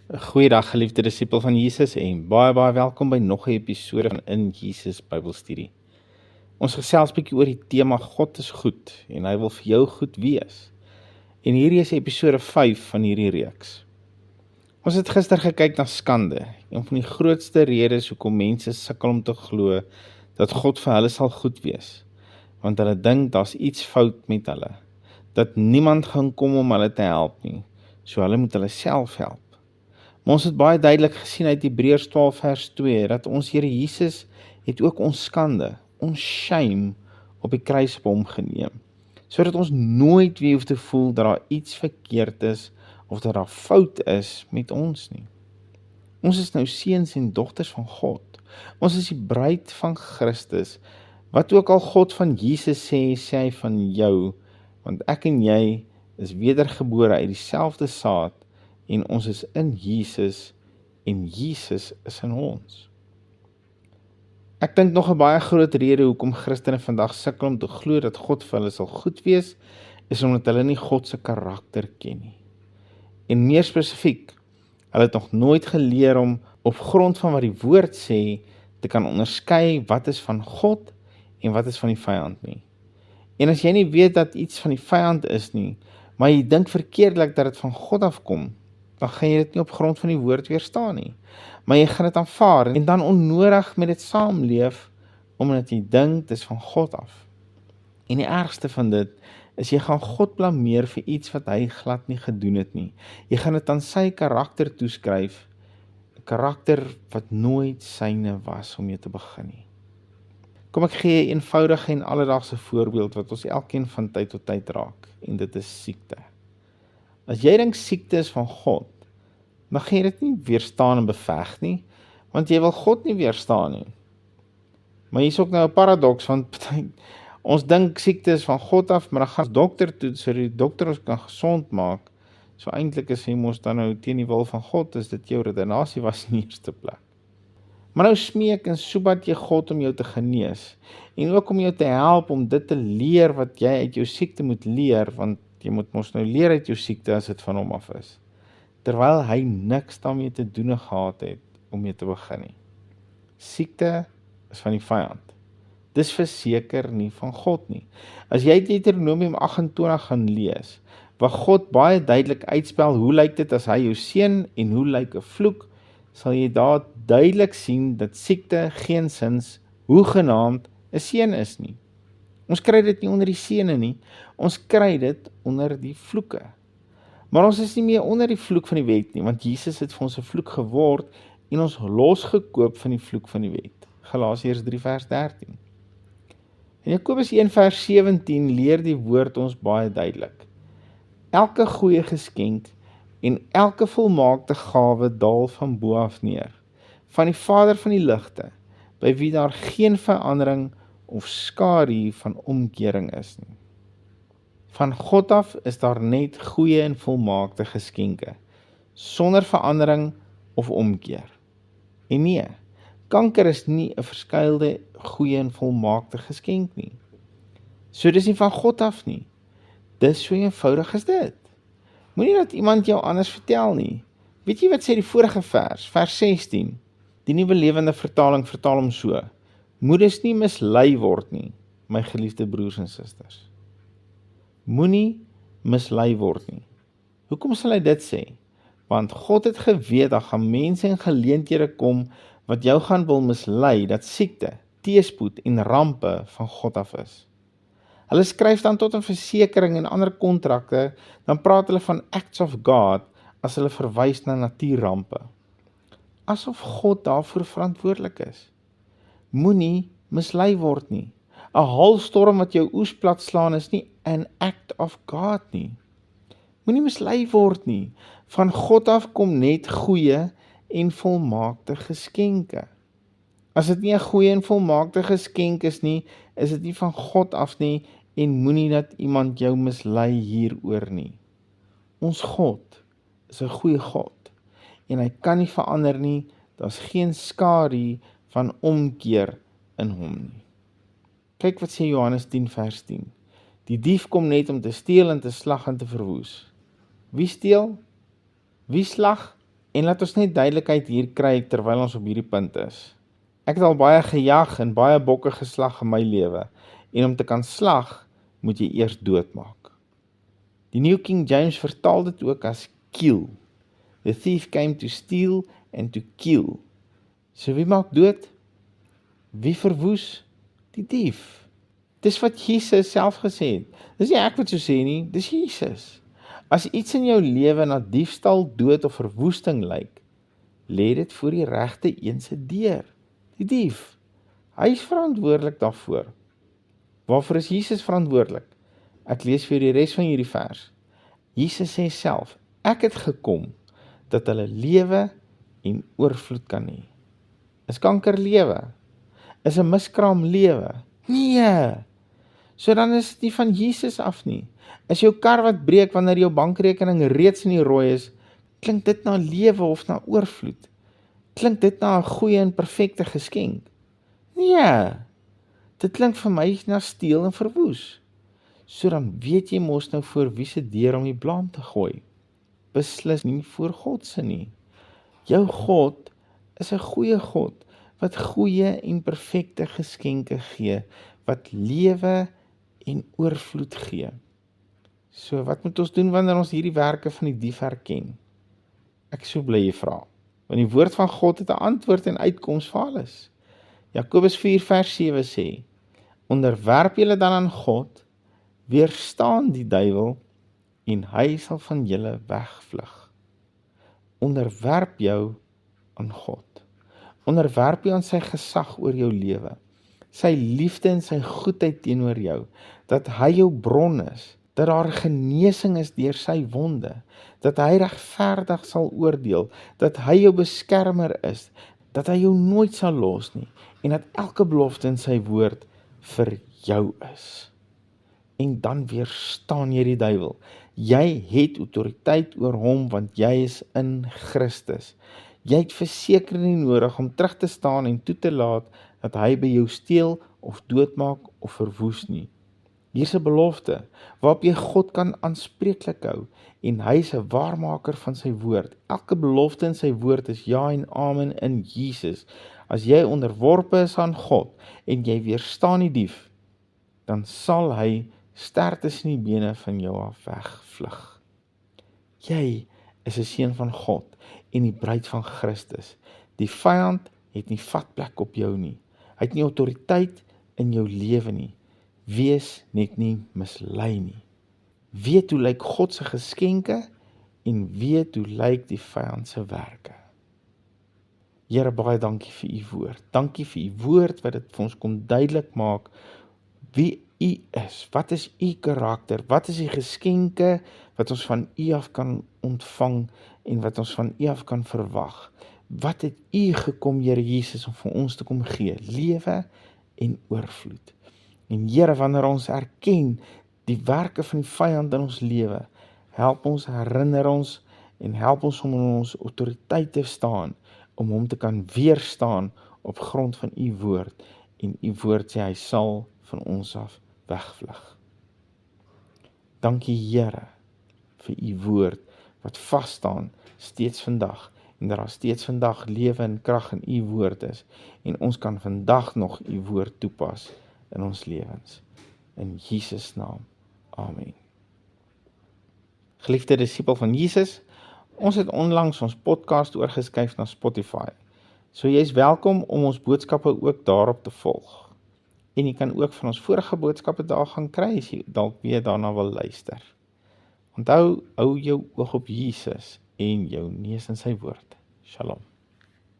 Goeiedag geliefde disipel van Jesus en baie welkom by nog 'n episode van In Jesus Bybelstudie. Ons gesels bietjie oor die tema God is goed en hy wil vir jou goed wees. En hierdie is episode 5 van hierdie reeks. Ons het gister gekyk na skande, een van die grootste redes hoekom mense sukkel om te glo dat God vir hulle sal goed wees, want hulle dink daar's iets fout met hulle, dat niemand gaan kom om hulle te help nie, so hulle moet hulle self help. Maar ons het baie duidelik gesien uit Hebreërs 12 vers 2, dat ons Here Jesus het ook ons skande, ons shame op die kruis op hom geneem, sodat ons nooit weer hoef te voel dat daar iets verkeerd is, of dat daar fout is met ons nie. Ons is nou seuns en dogters van God. Ons is die bruid van Christus. Wat ook al God van Jesus sê, sê hy van jou, want ek en jy is wedergebore uit dieselfde saad, en ons is in Jesus, en Jesus is in ons. Ek dink nog 'n baie groot rede hoekom Christene vandag sukkel om te glo dat God vir hulle sal goed wees, is omdat hulle nie God se karakter ken nie. En meer spesifiek, hulle het nog nooit geleer om op grond van wat die woord sê, te kan onderskei wat is van God en wat is van die vyand nie. En as jy nie weet dat iets van die vyand is nie, maar jy dink verkeerdelik dat dit van God afkom, dan gaan jy dit nie op grond van die woord weerstaan nie. Maar jy gaan dit aanvaar en dan onnodig met dit saamleef, omdat jy dink dit is van God af. En die ergste van dit is jy gaan God blameer vir iets wat hy glad nie gedoen het nie. Jy gaan dit aan sy karakter toeskryf, 'n karakter wat nooit syne was om mee te begin nie. Kom ek gee 'n eenvoudige en alledaagse voorbeeld wat ons elkeen van tyd tot tyd raak, en dit is siekte. As jy dink siekte is van God, dan gaan jy dit nie weerstaan en beveg nie, want jy wil God nie weerstaan nie. Maar hier is ook nou 'n paradoks, want ons dink siekte is van God af, maar dan gaan ons dokter toe, so die dokter ons kan gesond maak. So eintlik is hy mos dan nou teen die wil van God, is dit jou redenasie was in die eerste plek. Maar nou smeek en soebat jy God om jou te genees, en ook om jou te help om dit te leer wat jy uit jou siekte moet leer, want jy moet mos nou leer uit jou siekte as dit van hom af is, terwyl hy niks daarmee te doen gehad het om mee te begin nie. Siekte is van die vyand. Dis verseker nie van God nie. As jy Deuteronomium 28 gaan lees, waar God baie duidelik uitspel hoe lyk dit as hy jou seën en hoe lyk 'n vloek, sal jy daar duidelik sien dat siekte geensins hoegenaamd 'n seën is nie. Ons kry dit nie onder die seëne nie, ons kry dit onder die vloeke. Maar ons is nie meer onder die vloek van die wet nie, want Jesus het vir ons 'n vloek geword en ons losgekoop van die vloek van die wet. Galasiërs 3 vers 13. In Jakobus 1 vers 17 leer die woord ons baie duidelik. Elke goeie geskenk en elke volmaakte gawe daal van bo af neer, van die Vader van die ligte, by wie daar geen verandering of skadu van omkering is nie. Van God af is daar net goeie en volmaakte geskenke, sonder verandering of omkeer. En nee, kanker is nie 'n verskuilde goeie en volmaakte geskenk nie. So dis nie van God af nie. Dis so eenvoudig as dit. Moenie dat iemand jou anders vertel nie. Weet jy wat sê die vorige vers 16? Die Nuwe Lewende Vertaling vertaal hom so: moedes nie mislei word nie, my geliefde broers en susters. Moenie mislei word nie. Hoekom sal hy dit sê? Want God het geweet dat gaan mense en geleenthede kom wat jou gaan wil mislei, dat siekte, teëspoed en rampe van God af is. Hulle skryf dan tot 'n versekering en ander kontrakte, dan praat hulle van acts of God as hulle verwys na natuurrampe. Asof God daarvoor verantwoordelik is. Moenie mislei word nie. 'n Haalstorm wat jou oes plat slaan is nie 'n act of God nie. Moenie mislei word nie. Van God af kom net goeie en volmaakte geskenke. As dit nie 'n goeie en volmaakte geskenk is nie, is dit nie van God af nie, en moenie dat iemand jou mislei hieroor nie. Ons God is 'n goeie God, en hy kan nie verander nie, daar's geen skadu van omkeer in hom nie. Kyk wat sê Johannes 10 vers 10. Die dief kom net om te steel en te slag en te verwoes. Wie steel? Wie slag En laat ons net duidelikheid hier kry terwyl ons op hierdie punt is. Ek het al baie gejag en baie bokke geslag in my lewe, en om te kan slag, moet jy eers doodmaak. Die New King James vertaal dit ook as kill. The thief came to steal and to kill. So wie maak dood? Wie verwoes? Die dief. Dis wat Jesus self gesê het. Dis nie ek wat so sê nie, dis Jesus. As iets in jou lewe na diefstal, dood of verwoesting lyk, lê dit voor die regte een se deur. Die dief. Hy is verantwoordelik daarvoor. Waarvoor is Jesus verantwoordelik? Ek lees vir die res van hierdie vers. Jesus sê self, ek het gekom dat hulle lewe en oorvloed kan hê. Is kanker lewe? Is 'n miskraam lewe? Nee. So dan is dit nie van Jesus af nie. Is jou kar wat breek wanneer jou bankrekening reeds in die rooi is, klink dit na lewe of na oorvloed? Klink dit na 'n goeie en perfekte geskenk? Nee. Dit klink vir my na steel en verwoes. So dan weet jy mos nou voor wie se deur om die blame te gooi. Beslis nie voor God se nie. Jou God is 'n goeie God, wat goeie en perfekte geskenke gee, wat lewe en oorvloed gee. So wat moet ons doen wanneer ons hierdie werke van die dief herken? Ek so bly jy vra, want die woord van God het 'n antwoord en uitkoms vir alles. Jakobus 4 vers 7 sê, onderwerp julle dan aan God, weerstaan die duiwel, en hy sal van julle wegvlug. Onderwerp jou aan God. Onderwerp jou aan sy gesag oor jou lewe, sy liefde en sy goedheid teenoor jou, dat hy jou bron is, dat daar genesing is deur sy wonde, dat hy regverdig sal oordeel, dat hy jou beskermer is, dat hy jou nooit sal los nie, en dat elke belofte in sy woord vir jou is. En dan weerstaan jy die duiwel. Jy het autoriteit oor hom, want jy is in Christus. Jy het verseker nie nodig om terug te staan en toe te laat dat hy by jou steel of doodmaak of verwoes nie. Hier's 'n belofte waarop jy God kan aanspreeklik hou en hy is 'n waarmaker van sy woord. Elke belofte in sy woord is ja en amen in Jesus. As jy onderworpe is aan God en jy weerstaan die dief, dan sal hy ster tussen die bene van jou af wegvlug. Jy is 'n seun van God en die bruid van Christus. Die vyand het nie vatplek op jou nie. Hy het nie autoriteit in jou lewe nie. Wees net nie mislei nie. Weet hoe lyk God se geskenke en weet hoe lyk die vyand se werke. Here, baie dankie vir u woord. Dankie vir u woord wat dit vir ons kom duidelik maak wie u is. Wat is u karakter? Wat is die geskenke wat ons van u af kan ontvang en wat ons van u af kan verwag? Wat het u gekom, Here Jesus, om vir ons te kom gee? Lewe en oorvloed. En Here, wanneer ons erken die werke van die vyand in ons lewe, help ons, herinner ons en help ons om in ons autoriteit te staan, om hom te kan weerstaan op grond van u woord. En u woord sê hy sal van ons af wegvlug. Dankie Here vir u woord wat vas staan steeds vandag en dat daar steeds vandag lewe en krag in u woord is en ons kan vandag nog u woord toepas in ons lewens. In Jesus naam. Amen. Geliefde disipel van Jesus, ons het onlangs ons podcast oorgeskuif na Spotify. So jy is welkom om ons boodskappe ook daarop te volg. En jy kan ook van ons vorige boodskappe daar gaan kry as jy dalk weer daarna wil luister. Onthou, hou jou oog op Jesus en jou neus in sy woord. Shalom.